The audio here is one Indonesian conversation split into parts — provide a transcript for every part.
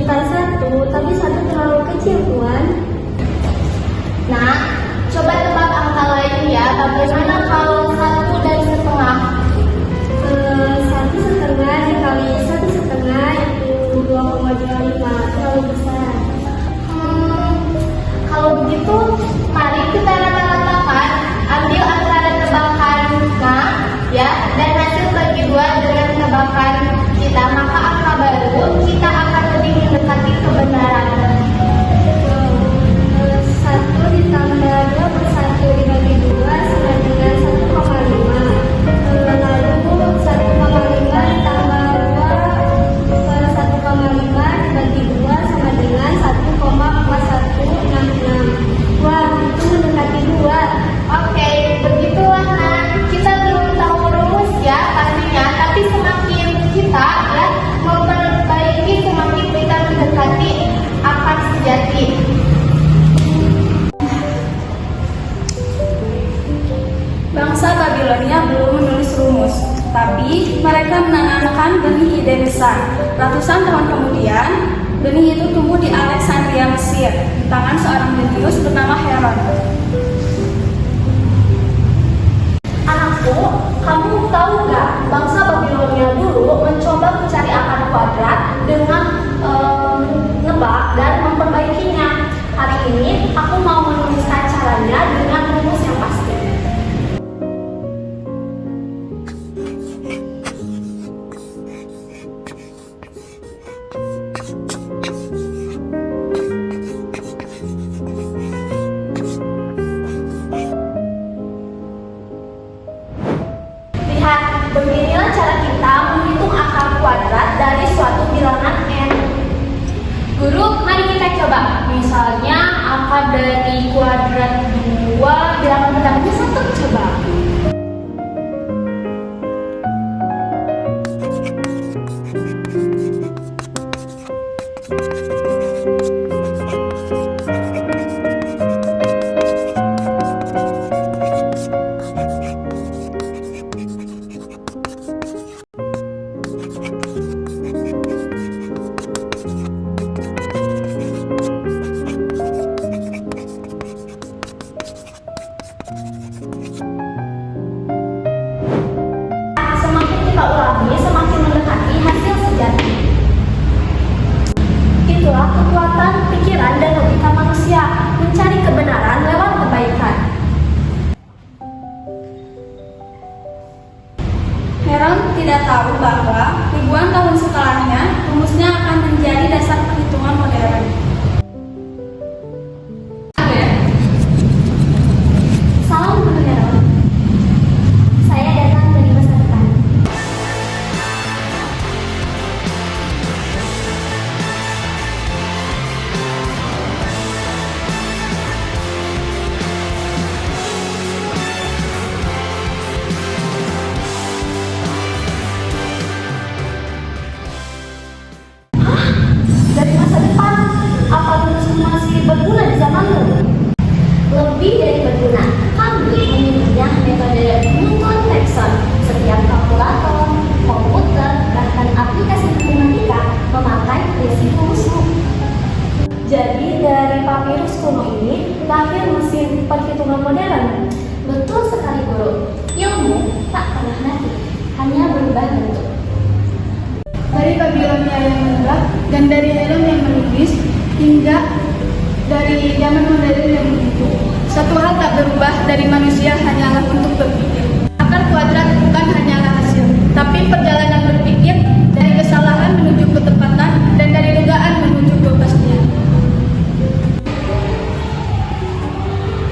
menunjukkan satu, tapi satu terlalu kecil, Tuan. Nah, coba tebak angka lain ya. Bagaimana kalau 1,5? Satu setengah dikali satu setengah itu 2,25, terlalu besar. Kalau begitu, mari kita rata-ratakan. Ambil antara tebakan nah, ya, dan hasil bagi dua dengan tebakan kita, maka angka baru kita akan lebih mendekati kebenaran. 1 ditambah 2 per 1 dibagi 2 sama dengan 1,5. Lalu 1,5 ditambah 2 per 1,5 dibagi 2 sama dengan 1,4166. Wah, itu mendekati 2. Oke, begitulah nah. Kita belum tahu rumus ya pastinya, tapi semakin kita ya memperbaiki, semakin kita mendekati akar sejati. Bangsa Babilonia belum menulis rumus, tapi mereka menanamkan benih ide besar. Ratusan tahun kemudian, benih itu tumbuh di Alexandria, Mesir, di tangan seorang jenius bernama Heron. Anakku, kamu tahu nggak, bangsa Babilonia dulu mencoba mencari akar kuadrat dengan nebak dan memperbaikinya. Hari ini aku mau menuliskan caranya dengan rumus yang pasti. Lihat, beginilah cara kita menghitung akar kuadrat dari suatu bilangan n. Guru, mari kita coba. Misalnya akar dari kuadrat 2 bilangan pertamanya 1, coba. Semakin kita ulangi, semakin mendekati hasil sejati. Itulah kekuatan pikiran dan logika manusia, mencari kebenaran lewat kebaikan. Heron tidak tahu bahwa ribuan tahun setelahnya, rumusnya akan menjadi dasar perhitungan modern. Salam Guru Heron. Saya datang dari masa depan. Dari masa depan, apa rumusmu masih berguna di zamanmu? Lebih dari berguna, kami menyebutnya metode Newton-Raphson. Setiap kalkulator, komputer, bahkan aplikasi matematika memakai prinsip rumusmu. Jadi dari papirus kuno ini lahir mesin perhitungan modern. Betul sekali, Guru. Ilmu tak pernah mati, hanya berubah bentuk. Dari Babilonia yang menebak dan dari Heron yang menulis hingga dari zaman modern yang menghitung. Satu hal tak berubah dari manusia hanyalah untuk berpikir. Akar kuadrat bukan hanyalah hasil, tapi perjalanan berpikir dari kesalahan menuju ketepatan dan dari dugaan menuju kepastian.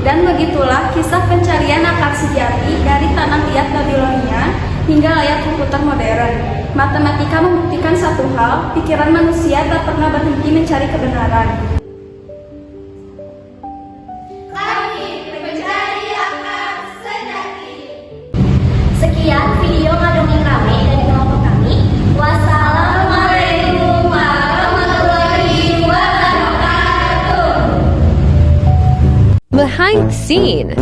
Dan begitulah kisah pencarian akar sejati dari tanah liat Babilonia hingga layar komputer modern. Matematika membuktikan satu hal, pikiran manusia tak pernah berhenti mencari kebenaran. Kami mencari akar sejati. Sekian video ngadongin rame dari kelompok kami. Wassalamualaikum warahmatullahi wabarakatuh. Behind the scene.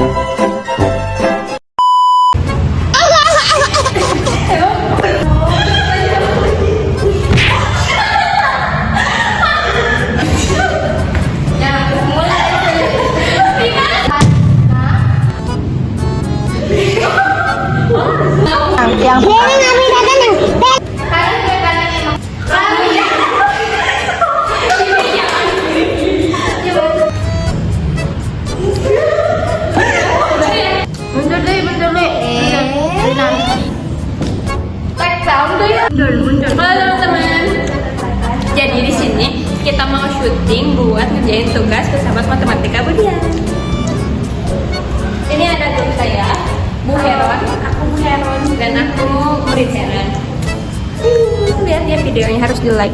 buat ngerjain tugas bersama matematika Budian. Ini ada guru saya, Bu Heron. Aku Bu Heron dan aku murid Heron. Lihat ya videonya, harus di like.